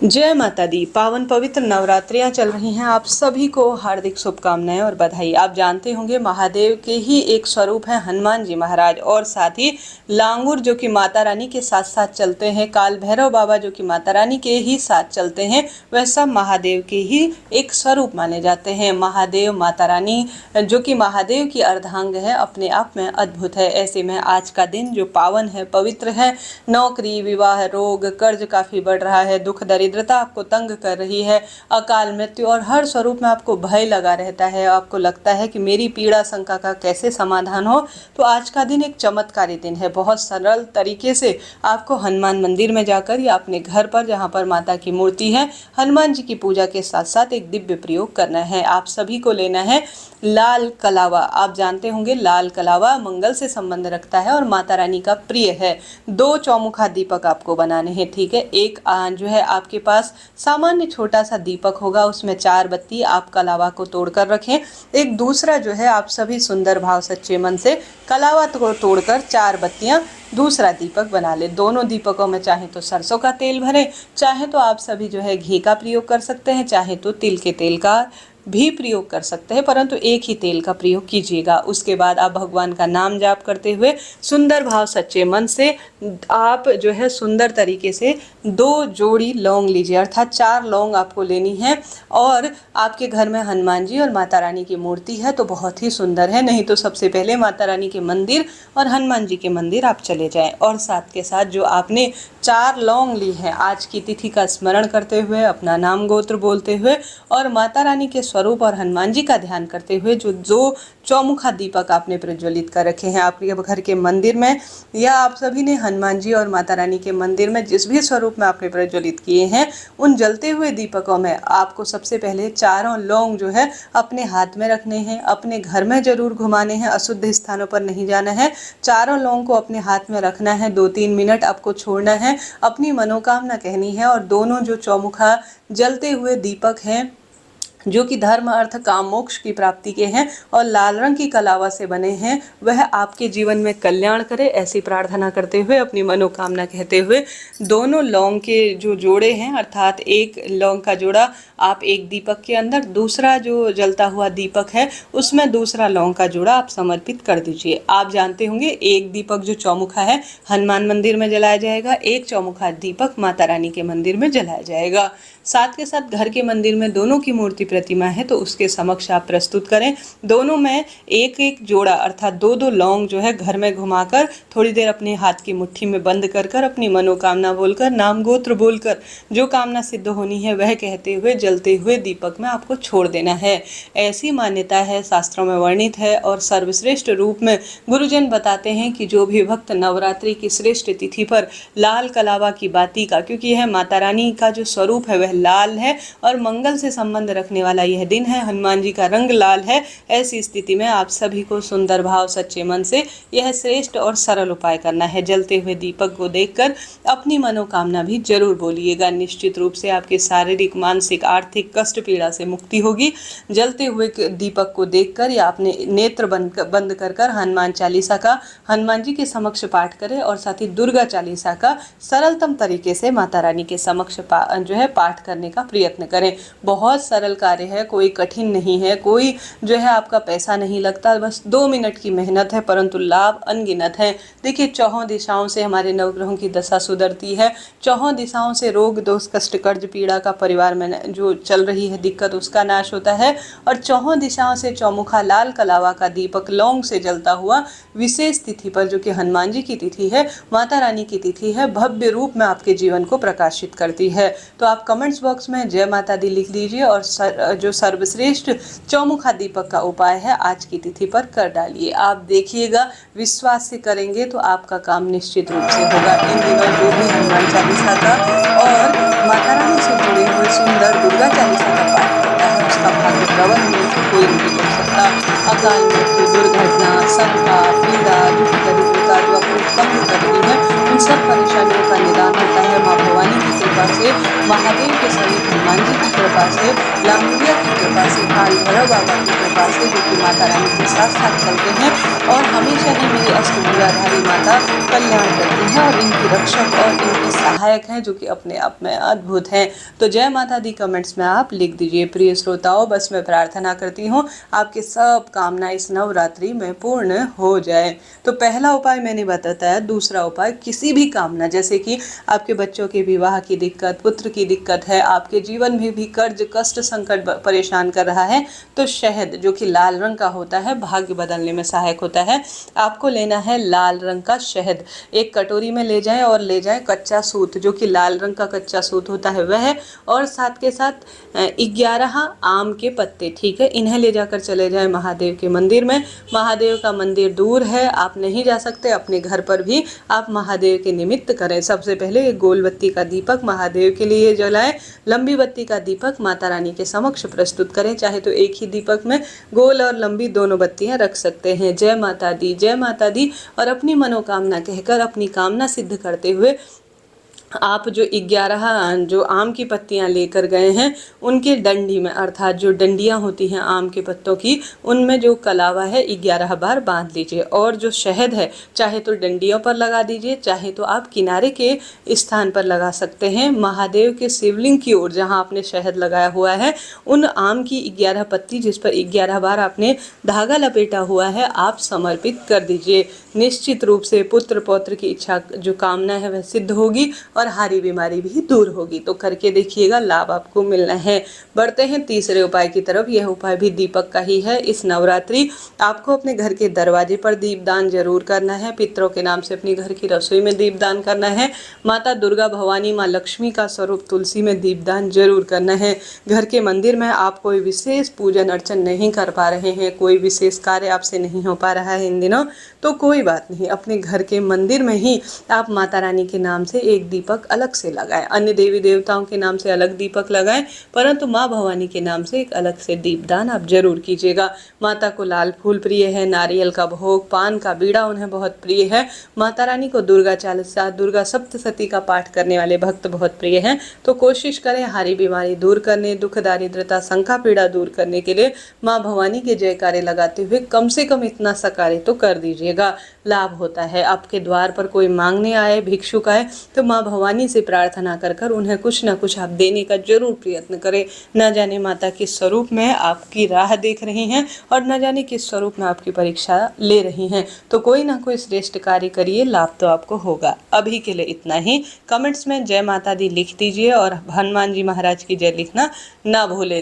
जय माता दी। पावन पवित्र नवरात्रियां चल रही हैं। आप सभी को हार्दिक शुभकामनाएं और बधाई। आप जानते होंगे महादेव के ही एक स्वरूप है हनुमान जी महाराज, और साथ ही लांगुर जो कि माता रानी के साथ साथ चलते हैं, काल भैरव बाबा जो कि माता रानी के ही साथ चलते हैं, वह सब महादेव के ही एक स्वरूप माने जाते हैं। महादेव माता रानी जो कि महादेव की अर्धांग है, अपने आप में अद्भुत है। ऐसे में आज का दिन जो पावन है, पवित्र है, नौकरी, विवाह, रोग, कर्ज काफी बढ़ रहा है, दुख दरिद्रता आपको तंग कर रही है, अकाल मृत्यु और हर स्वरूप में आपको भय लगा रहता है, आपको लगता है कि मेरी पीड़ा शंका का कैसे समाधान हो, तो आज का दिन एक चमत्कारी दिन है। बहुत सरल तरीके से आपको हनुमान मंदिर में जाकर या अपने घर पर जहाँ पर माता की मूर्ति है, हनुमान जी की पूजा के साथ साथ एक दिव्य प्रयोग करना है। आप सभी को लेना है लाल कलावा। आप जानते होंगे लाल कलावा मंगल से संबंध रखता है और माता रानी का प्रिय है। 2 चौमुखा दीपक आपको बनाने हैं, ठीक है। एक जो है आपके पास सामान्य छोटा सा दीपक होगा, उसमें 4 बत्ती आप कलावा को तोड़कर रखें। एक दूसरा जो है, आप सभी सुंदर भाव सच्चे मन से कलावा को तोड़कर 4 बत्तियां दूसरा दीपक बना ले। दोनों दीपकों में चाहे तो सरसों का तेल भरें, चाहे तो आप सभी जो है घी का प्रयोग कर सकते हैं, चाहे तो तिल के तेल का भी प्रयोग कर सकते हैं, परंतु एक ही तेल का प्रयोग कीजिएगा। उसके बाद आप भगवान का नाम जाप करते हुए सुंदर भाव सच्चे मन से आप जो है सुंदर तरीके से 2 जोड़ी लौंग लीजिए, अर्थात 4 लौंग आपको लेनी है। और आपके घर में हनुमान जी और माता रानी की मूर्ति है तो बहुत ही सुंदर है, नहीं तो सबसे पहले माता रानी के मंदिर और हनुमान जी के मंदिर आप चले जाएं। और साथ के साथ जो आपने 4 लौंग ली है, आज की तिथि का स्मरण करते हुए, अपना नाम गोत्र बोलते हुए और माता रानी के स्वरूप और हनुमान जी का ध्यान करते हुए जो 2 चौमुखा दीपक आपने प्रज्वलित कर रखे हैं आपके घर के मंदिर में, या आप सभी ने हनुमान जी और माता रानी के मंदिर में जिस भी स्वरूप में आपने प्रज्वलित किए हैं, उन जलते हुए दीपकों में आपको सबसे पहले 4 लौंग जो है अपने हाथ में रखने हैं, अपने घर में जरूर घुमाने हैं, अशुद्ध स्थानों पर नहीं जाना है। 4 लौंग को अपने हाथ में रखना है, 2-3 मिनट आपको छोड़ना है, अपनी मनोकामना कहनी है। और दोनों जो चौमुखा जलते हुए दीपक हैं जो कि धर्म अर्थ काम मोक्ष की प्राप्ति के हैं और लाल रंग की कलावा से बने हैं, वह आपके जीवन में कल्याण करे, ऐसी प्रार्थना करते हुए, अपनी मनोकामना कहते हुए, दोनों लौंग के जो जोड़े हैं, अर्थात एक लौंग का जोड़ा आप एक दीपक के अंदर, दूसरा जो जलता हुआ दीपक है उसमें दूसरा लौंग का जोड़ा आप समर्पित कर दीजिए। आप जानते होंगे एक दीपक जो चौमुखा है हनुमान मंदिर में जलाया जाएगा, एक चौमुखा दीपक माता रानी के मंदिर में जलाया जाएगा। साथ के साथ घर के मंदिर में दोनों की मूर्ति प्रतिमा है तो उसके समक्ष आप प्रस्तुत करें। दोनों में एक एक जोड़ा अर्थात 2-2 लौंग जो है घर में घुमाकर थोड़ी देर अपने हाथ की मुट्ठी में बंद कर कर अपनी मनोकामना बोलकर, नाम गोत्र बोलकर जो कामना सिद्ध होनी है वह कहते हुए जलते हुए दीपक में आपको छोड़ देना है। ऐसी मान्यता है, शास्त्रों में वर्णित है और सर्वश्रेष्ठ रूप में गुरुजन बताते हैं कि जो भी भक्त नवरात्रि की श्रेष्ठ तिथि पर लाल कलावा की बाती का, क्योंकि यह माता रानी का जो स्वरूप है वह लाल है और मंगल से संबंध रखने वाला यह दिन है, हनुमान जी का रंग लाल है। ऐसी स्थिति में आप सभी को सुंदर भाव सच्चे मन से यह श्रेष्ठ और सरल उपाय करना है। जलते हुए दीपक को देखकर अपनी मनोकामना भी जरूर बोलिएगा। निश्चित रूप से आपके शारीरिक, मानसिक, आर्थिक कष्ट पीड़ा से मुक्ति होगी। जलते हुए दीपक को देखकर या अपने नेत्र बंद कर कर हनुमान चालीसा का हनुमान जी के समक्ष पाठ करें और साथ ही दुर्गा चालीसा का सरलतम तरीके से माता रानी के समक्ष जो है पाठ करने का प्रयत्न करें। बहुत सरल कार्य है, कोई कठिन नहीं है, कोई जो है आपका पैसा नहीं लगता, बस 2 मिनट की मेहनत है, परंतु लाभ अनगिनत है। देखिए, चौहों दिशाओं से हमारे नवग्रहों की दशा सुधरती है, चौहों दिशाओं से रोग दोष कष्ट कर्ज पीड़ा का परिवार में जो चल रही है दिक्कत उसका नाश होता है और चौहों दिशाओं से चौमुखा लाल कलावा का दीपक लौंग से जलता हुआ विशेष तिथि पर, जो कि हनुमान जी की तिथि है, माता रानी की तिथि है, भव्य रूप में आपके जीवन को प्रकाशित करती है। तो आप कमेंट्स बॉक्स में जय माता दी लिख दीजिए और जो सर्वश्रेष्ठ चौमुखा दीपक का उपाय है आज की तिथि पर कर डालिए। आप देखिएगा, विश्वास से करेंगे तो आपका काम निश्चित रूप से होगा। इन दिनों जो भी हनुमान चालीसा का और माता रानी से जुड़े हुए सुंदर दुर्गा चालीसा का पाठ करता है उसका भाग्य प्रबल होने से कोई नहीं रोक सकता। अकाल मृत्यु, दुर्घटना, शंका, पीड़ा, दुख दरिद्रता जो आपको तंग करती है, उन सब परेशानियों का निदान होता है माँ भवानी की कृपा कृपा से, महादेव के सहित हनुमान जी की कृपा से, लांगुरिया की कृपा से, काल भैरव बाबा की कृपा से, जो कि माता रानी के साथ साथ चलते हैं और हमेशा ही मेरी अष्टभुजाधारी माता कल्याण करती हैं और इनकी रक्षक और इनकी सहायक हैं, जो कि अपने आप में अद्भुत हैं। तो जय माता दी कमेंट्स में आप लिख दीजिए। प्रिय श्रोताओं, बस मैं प्रार्थना करती हूँ आपके सब कामना इस नवरात्रि में पूर्ण हो जाए। तो पहला उपाय मैंने बताया। दूसरा उपाय, किसी भी कामना, जैसे कि आपके बच्चों के विवाह की दिक्कत, पुत्र की दिक्कत है, आपके जीवन में भी कर्ज कष्ट संकट परेशान कर रहा है, तो शहद जो कि लाल रंग का होता है भाग्य बदलने में सहायक होता है। आपको लेना है लाल रंग का शहद, एक कटोरी में ले जाएं और ले जाएं कच्चा सूत, जो कि लाल रंग का कच्चा सूत होता है वह, और साथ के साथ 11 आम के पत्ते, ठीक है, इन्हें ले जाकर चले जाएं महादेव के मंदिर में। महादेव का मंदिर दूर है, आप नहीं जा सकते, अपने घर पर भी आप महादेव के निमित्त करें। सबसे पहले एक गोल बत्ती का दीपक महादेव के लिए जलाएं, लंबी बत्ती का दीपक माता रानी के समक्ष प्रस्तुत करें। चाहे तो एक ही दीपक में गोल और लंबी दोनों बत्तियां रख सकते हैं। जय माता दी, जय माता दी, और अपनी मनोकामना कहकर अपनी कामना सिद्ध करते हुए आप जो 11 जो आम की पत्तियां लेकर गए हैं उनके डंडी में, अर्थात जो डंडियां होती हैं आम के पत्तों की, उनमें जो कलावा है 11 बार बांध लीजिए। और जो शहद है चाहे तो डंडियों पर लगा दीजिए, चाहे तो आप किनारे के स्थान पर लगा सकते हैं। महादेव के शिवलिंग की ओर जहां आपने शहद लगाया हुआ है, उन आम की 11 पत्ती जिस पर 11 बार आपने धागा लपेटा हुआ है, आप समर्पित कर दीजिए। निश्चित रूप से पुत्र पौत्र की इच्छा जो कामना है वह सिद्ध होगी और हारी बीमारी भी दूर होगी। तो करके देखिएगा, लाभ आपको मिलना है। बढ़ते हैं तीसरे उपाय की तरफ। यह उपाय भी दीपक का ही है। इस नवरात्रि आपको अपने घर के दरवाजे पर दीपदान जरूर करना है। पितरों के नाम से अपनी घर की रसोई में दीपदान करना है। माता दुर्गा भवानी माँ लक्ष्मी का स्वरूप तुलसी में दीपदान जरूर करना है। घर के मंदिर में आप कोई विशेष पूजन अर्चन नहीं कर पा रहे हैं, कोई विशेष कार्य आपसे नहीं हो पा रहा है इन दिनों, तो कोई बात नहीं, अपने घर के मंदिर में ही आप माता रानी के नाम से एक दीपक अलग से लगाएं। अन्य देवी देवताओं के नाम से अलग दीपक लगाएं, परंतु माँ भवानी के नाम से एक अलग से दीपदान आप जरूर कीजिएगा। माता को लाल फूल प्रिय है, नारियल का भोग, पान का बीड़ा उन्हें बहुत प्रिय है। माता रानी को दुर्गा चालीसा, दुर्गा सप्तशती का पाठ करने वाले भक्त बहुत प्रिय हैं। तो कोशिश करें हारी बीमारी दूर करने, दुख दारिद्रता शंका पीड़ा दूर करने के लिए माँ भवानी के जयकारे लगाते हुए कम से कम इतना सा कार्य तो कर दीजिएगा। लाभ होता है। आपके द्वार पर कोई मांगने आए, भिक्षुक आए, तो माँ भवानी से प्रार्थना कर कर उन्हें कुछ न कुछ आप देने का जरूर प्रयत्न करें। न जाने माता किस स्वरूप में आपकी राह देख रही हैं और न जाने किस स्वरूप में आपकी परीक्षा ले रही हैं। तो कोई ना कोई श्रेष्ठ कार्य करिए, लाभ तो आपको होगा। अभी के लिए इतना ही। कमेंट्स में जय माता दी लिख दीजिए और हनुमान जी महाराज की जय लिखना ना भूले।